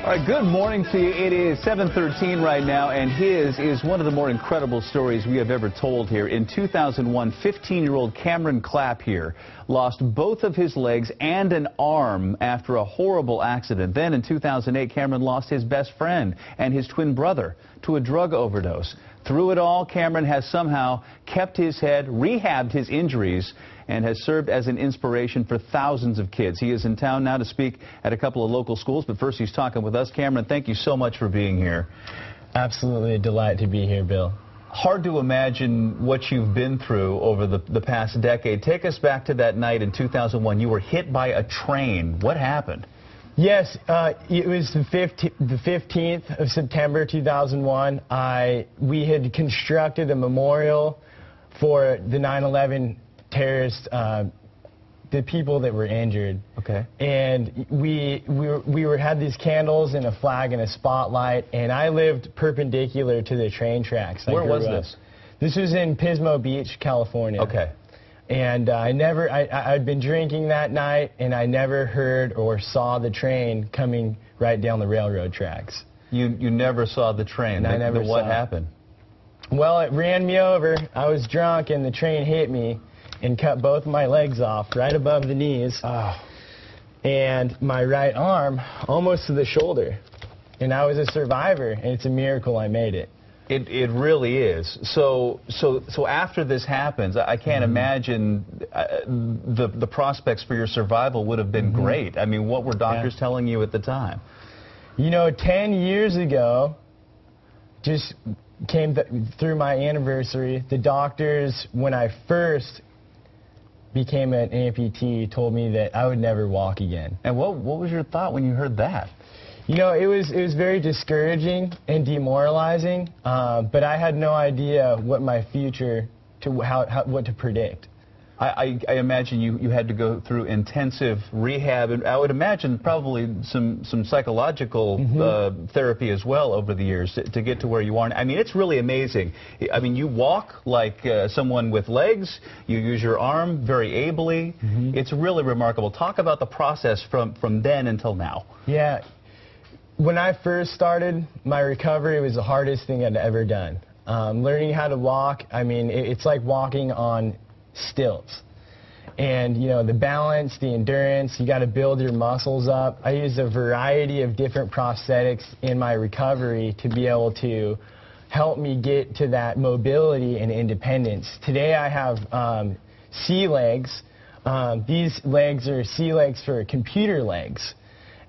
All right, good morning to you. It is 7:13 right now, and his is one of the more incredible stories we have ever told here. In 2001, 15-year-old Cameron Clapp here lost both of his legs and an arm after a horrible accident. Then in 2008, Cameron lost his best friend and his twin brother to a drug overdose. Through it all, Cameron has somehow kept his head, rehabbed his injuries, and has served as an inspiration for thousands of kids. He is in town now to speak at a couple of local schools, but first he's talking with us. Cameron, thank you so much for being here. Absolutely a delight to be here, Bill. Hard to imagine what you've been through over the past decade. Take us back to that night in 2001. You were hit by a train. What happened? Yes, it was the 15th of September 2001. We had constructed a memorial for the 9/11 terrorists, the people that were injured. Okay. And we had these candles and a flag and a spotlight, and I lived perpendicular to the train tracks. Where was this? This was in Pismo Beach, California. Okay. And I'd been drinking that night, and I never heard or saw the train coming right down the railroad tracks. You never saw the train? And I never saw What happened? Well, it ran me over. I was drunk, and the train hit me and cut both my legs off right above the knees. Oh. And my right arm almost to the shoulder. And I was a survivor, and it's a miracle I made it. It really is. So after this happens, I can't imagine the prospects for your survival would have been great. I mean, what were doctors telling you at the time? You know, 10 years ago, just came through my anniversary, the doctors, when I first became an amputee, told me that I would never walk again. And what was your thought when you heard that? You know, it was very discouraging and demoralizing, but I had no idea what my future, what to predict. I imagine you had to go through intensive rehab, and I would imagine probably some psychological therapy as well over the years to get to where you are. I mean, it's really amazing. I mean, you walk like someone with legs. You use your arm very ably. It's really remarkable. Talk about the process from then until now. Yeah. When I first started, my recovery was the hardest thing I'd ever done. Learning how to walk, I mean, it's like walking on stilts. And, you know, the balance, the endurance, you got to build your muscles up. I used a variety of different prosthetics in my recovery to be able to help me get to that mobility and independence. Today I have C legs. These legs are C legs for computer legs.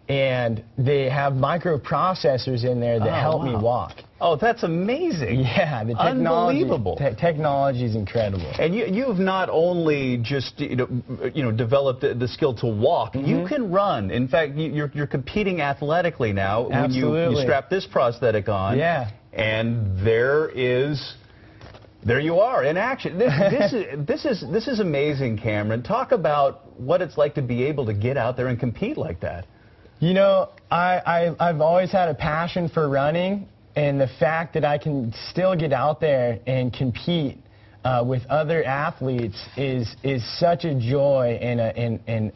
And they have microprocessors in there that help me walk. Oh, that's amazing. Yeah, the technology. Unbelievable. Technology is incredible. And you've not only just developed the skill to walk, you can run. In fact, you're competing athletically now. Absolutely. When you strap this prosthetic on. Yeah. And there you are in action. This is amazing, Cameron. Talk about what it's like to be able to get out there and compete like that. You know, I've always had a passion for running, and the fact that I can still get out there and compete with other athletes is such a joy and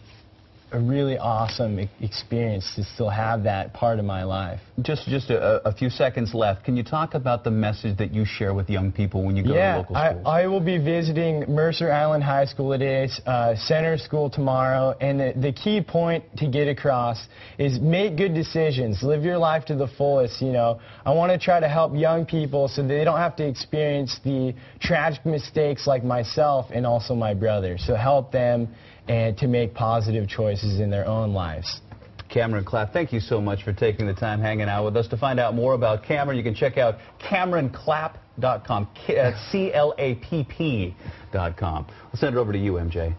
a really awesome experience to still have that part of my life. Just a few seconds left. Can you talk about the message that you share with young people when you go to local schools? I will be visiting Mercer Island High School today, Center School tomorrow, and the key point to get across is make good decisions, live your life to the fullest. You know, I want to try to help young people so they don't have to experience the tragic mistakes like myself and also my brother. So help them and to make positive choices in their own lives. Cameron Clapp, thank you so much for taking the time hanging out with us. To find out more about Cameron, you can check out CameronClapp.com, CLAPP.com. I'll send it over to you, MJ.